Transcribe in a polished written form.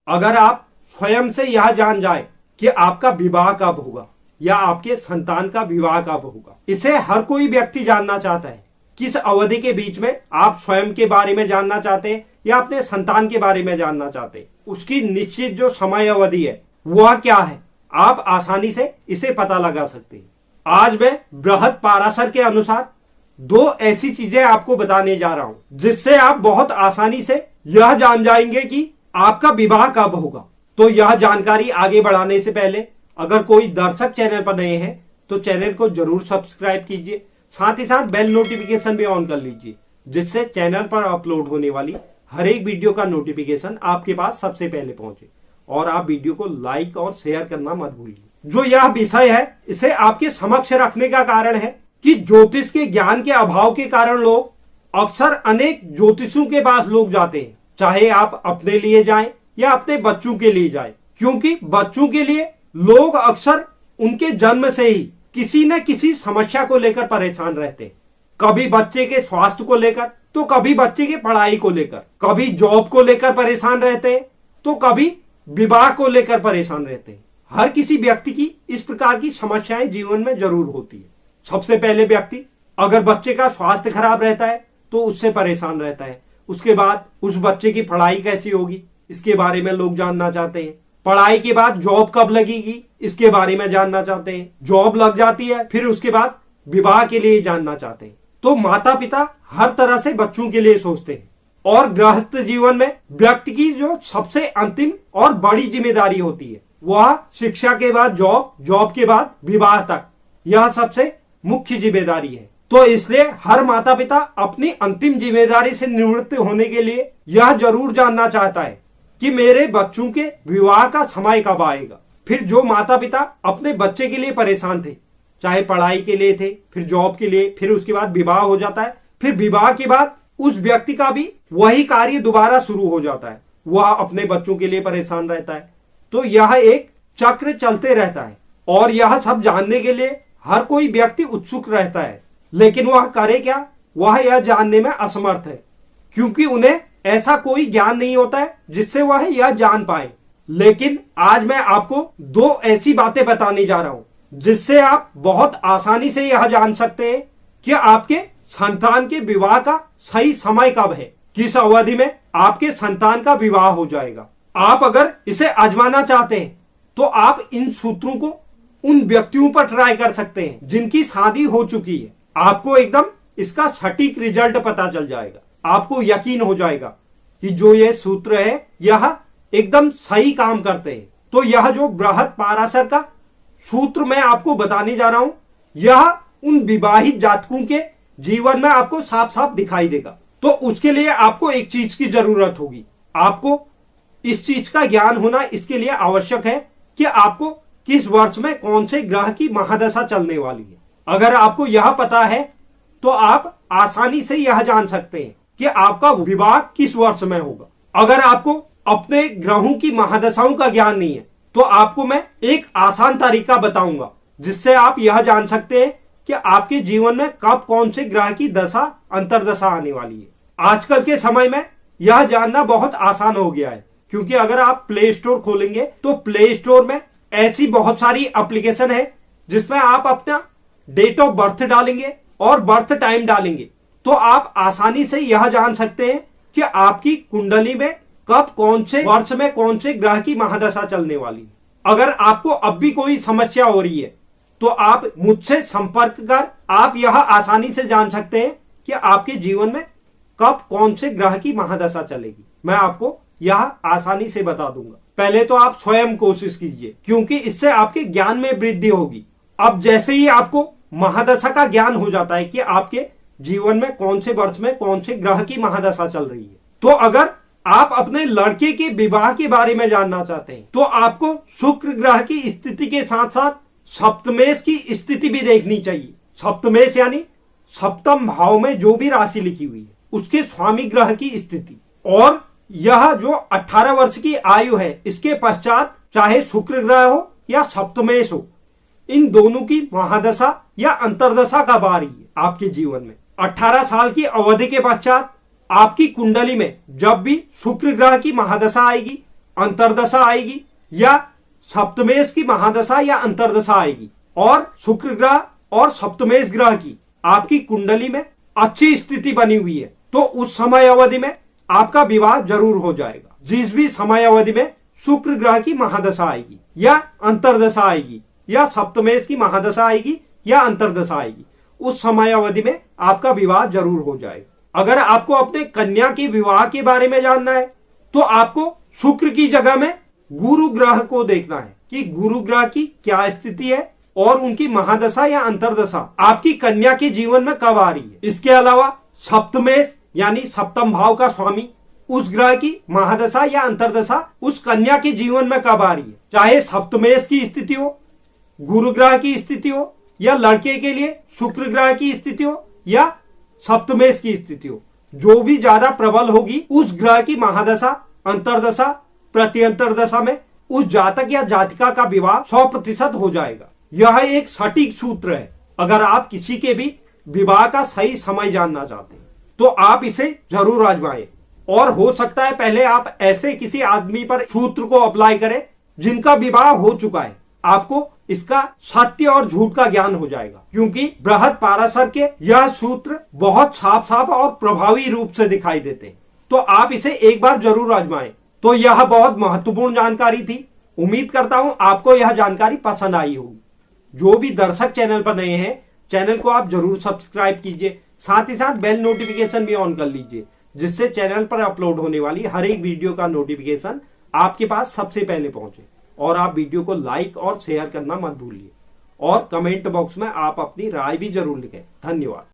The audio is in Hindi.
अगर आप स्वयं से यह जान जाए कि आपका विवाह कब होगा या आपके संतान का विवाह कब होगा, इसे हर कोई व्यक्ति जानना चाहता है। किस अवधि के बीच में आप स्वयं के बारे में जानना चाहते हैं या अपने संतान के बारे में जानना चाहते हैं, उसकी निश्चित जो समय अवधि है वह क्या है, आप आसानी से इसे पता लगा सकते हैं। आज मैं बृहद पाराशर के अनुसार दो ऐसी चीजें आपको बताने जा रहा हूं जिससे आप बहुत आसानी से यह जान जाएंगे कि आपका विवाह कब होगा। तो यह जानकारी आगे बढ़ाने से पहले अगर कोई दर्शक चैनल पर नए हैं तो चैनल को जरूर सब्सक्राइब कीजिए, साथ ही साथ बेल नोटिफिकेशन भी ऑन कर लीजिए, जिससे चैनल पर अपलोड होने वाली हर एक वीडियो का नोटिफिकेशन आपके पास सबसे पहले पहुंचे। और आप वीडियो को लाइक और शेयर करना मत भूलिए। जो यह विषय है इसे आपके समक्ष रखने का कारण है कि ज्योतिष के ज्ञान के अभाव के कारण लोग अक्सर अनेक ज्योतिषों के पास लोग जाते हैं, चाहे आप अपने लिए जाएं या अपने बच्चों के लिए जाएं, क्योंकि बच्चों के लिए लोग अक्सर उनके जन्म से ही किसी न किसी समस्या को लेकर परेशान रहते हैं। कभी बच्चे के स्वास्थ्य को लेकर, तो कभी बच्चे की पढ़ाई को लेकर, कभी जॉब को लेकर परेशान रहते हैं, तो कभी विवाह को लेकर परेशान रहते हैं। हर किसी व्यक्ति की इस प्रकार की समस्याएं जीवन में जरूर होती है। सबसे पहले व्यक्ति अगर बच्चे का स्वास्थ्य खराब रहता है तो उससे परेशान रहता है। उसके बाद उस बच्चे की पढ़ाई कैसी होगी, इसके बारे में लोग जानना चाहते हैं। पढ़ाई के बाद जॉब कब लगेगी, इसके बारे में जानना चाहते हैं। जॉब लग जाती है, फिर उसके बाद विवाह के लिए जानना चाहते हैं। तो माता पिता हर तरह से बच्चों के लिए सोचते हैं। और गृहस्थ जीवन में व्यक्ति की जो सबसे अंतिम और बड़ी जिम्मेदारी होती है वह शिक्षा के बाद जॉब, जॉब के बाद विवाह तक, यह सबसे मुख्य जिम्मेदारी है। तो इसलिए हर माता पिता अपनी अंतिम जिम्मेदारी से निवृत्त होने के लिए यह जरूर जानना चाहता है कि मेरे बच्चों के विवाह का समय कब आएगा। फिर जो माता पिता अपने बच्चे के लिए परेशान थे, चाहे पढ़ाई के लिए थे, फिर जॉब के लिए, फिर उसके बाद विवाह हो जाता है, फिर विवाह के बाद उस व्यक्ति का भी वही कार्य दोबारा शुरू हो जाता है, वह अपने बच्चों के लिए परेशान रहता है। तो यह एक चक्र चलते रहता है और यह सब जानने के लिए हर कोई व्यक्ति उत्सुक रहता है, लेकिन वह करे क्या, वह यह जानने में असमर्थ है, क्योंकि उन्हें ऐसा कोई ज्ञान नहीं होता है जिससे वह यह जान पाए। लेकिन आज मैं आपको दो ऐसी बातें बताने जा रहा हूं जिससे आप बहुत आसानी से यह जान सकते हैं कि आपके संतान के विवाह का सही समय कब है, किस अवधि में आपके संतान का विवाह हो जाएगा। आप अगर इसे आजमाना चाहते हैं तो आप इन सूत्रों को उन व्यक्तियों पर ट्राई कर सकते हैं जिनकी शादी हो चुकी है। आपको एकदम इसका सटीक रिजल्ट पता चल जाएगा। आपको यकीन हो जाएगा कि जो ये सूत्र है यह एकदम सही काम करते हैं। तो यह जो बृहद पाराशर का सूत्र मैं आपको बताने जा रहा हूं, यह उन विवाहित जातकों के जीवन में आपको साफ साफ दिखाई देगा। तो उसके लिए आपको एक चीज की जरूरत होगी। आपको इस चीज का ज्ञान होना इसके लिए आवश्यक है कि आपको किस वर्ष में कौन से ग्रह की महादशा चलने वाली है। अगर आपको यह पता है तो आप आसानी से यह जान सकते हैं कि आपका विवाह किस वर्ष में होगा। अगर आपको अपने ग्रहों की महादशाओं का ज्ञान नहीं है तो आपको मैं एक आसान तरीका बताऊंगा जिससे आप यह जान सकते हैं कि आपके जीवन में कब कौन से ग्रह की दशा अंतरदशा आने वाली है। आजकल के समय में यह जानना बहुत आसान हो गया है, क्योंकि अगर आप प्ले स्टोर खोलेंगे तो प्ले स्टोर में ऐसी बहुत सारी एप्लीकेशन है जिसमें आप अपना डेट ऑफ बर्थ डालेंगे और बर्थ टाइम डालेंगे तो आप आसानी से यह जान सकते हैं कि आपकी कुंडली में कब कौन से वर्ष में कौन से ग्रह की महादशा चलने वाली है। अगर आपको अब भी कोई समस्या हो रही है तो आप मुझसे संपर्क कर आप यह आसानी से जान सकते हैं कि आपके जीवन में कब कौन से ग्रह की महादशा चलेगी। मैं आपको यह आसानी से बता दूंगा। पहले तो आप स्वयं कोशिश कीजिए, क्योंकि इससे आपके ज्ञान में वृद्धि होगी। अब जैसे ही आपको महादशा का ज्ञान हो जाता है कि आपके जीवन में कौन से वर्ष में कौन से ग्रह की महादशा चल रही है, तो अगर आप अपने लड़के के विवाह के बारे में जानना चाहते हैं तो आपको शुक्र ग्रह की स्थिति के साथ साथ सप्तमेश की स्थिति भी देखनी चाहिए। सप्तमेश यानी सप्तम भाव में जो भी राशि लिखी हुई है उसके स्वामी ग्रह की स्थिति। और यह जो 18 वर्ष की आयु है इसके पश्चात चाहे शुक्र ग्रह हो या सप्तमेश हो, इन दोनों की महादशा या अंतरदशा कब आ रही है आपके जीवन में। 18 साल की अवधि के पश्चात आपकी कुंडली में जब भी शुक्र ग्रह की महादशा आएगी अंतर्दशा आएगी या सप्तमेश की महादशा या अंतर्दशा आएगी, और शुक्र ग्रह और सप्तमेश ग्रह की आपकी कुंडली में अच्छी स्थिति बनी हुई है, तो उस समय अवधि में आपका विवाह जरूर हो जाएगा। जिस भी समय अवधि में शुक्र ग्रह की महादशा आएगी या अंतर्दशा आएगी या सप्तमेश की महादशा आएगी या अंतर्दशा आएगी, उस समय अवधि में आपका विवाह जरूर हो जाएगा। अगर आपको अपने कन्या के विवाह के बारे में जानना है तो आपको शुक्र की जगह में गुरु ग्रह को देखना है कि गुरु ग्रह की क्या स्थिति है और उनकी महादशा या अंतर्दशा आपकी कन्या के जीवन में कब आ रही है। इसके अलावा सप्तमेश यानी सप्तम भाव का स्वामी उस ग्रह की महादशा या अंतर्दशा उस कन्या के जीवन में कब आ रही है। चाहे सप्तमेश की स्थिति हो, गुरु ग्रह की स्थिति हो, या लड़के के लिए शुक्र ग्रह की स्थिति हो या सप्तमेश की स्थिति हो, जो भी ज्यादा प्रबल होगी उस ग्रह की महादशा, अंतर्दशा, प्रत्यंतरदशा में उस जातक या जातिका का विवाह 100% हो जाएगा। यह एक सटीक सूत्र है। अगर आप किसी के भी विवाह का सही समय जानना चाहते हैं तो आप इसे जरूर आजमाएं, और हो सकता है पहले आप ऐसे किसी आदमी पर सूत्र को अप्लाई करें जिनका विवाह हो चुका है। आपको इसका सत्य और झूठ का ज्ञान हो जाएगा, क्योंकि बृहद पाराशर के यह सूत्र बहुत साफ साफ और प्रभावी रूप से दिखाई देते हैं। तो आप इसे एक बार जरूर आजमाएं। तो यह बहुत महत्वपूर्ण जानकारी थी। उम्मीद करता हूं आपको यह जानकारी पसंद आई होगी। जो भी दर्शक चैनल पर नए हैं, चैनल को आप जरूर सब्सक्राइब कीजिए, साथ ही साथ बेल नोटिफिकेशन भी ऑन कर लीजिए, जिससे चैनल पर अपलोड होने वाली हर एक वीडियो का नोटिफिकेशन आपके पास सबसे पहले पहुंचे। और आप वीडियो को लाइक और शेयर करना मत भूलिए, और कमेंट बॉक्स में आप अपनी राय भी जरूर लिखें। धन्यवाद।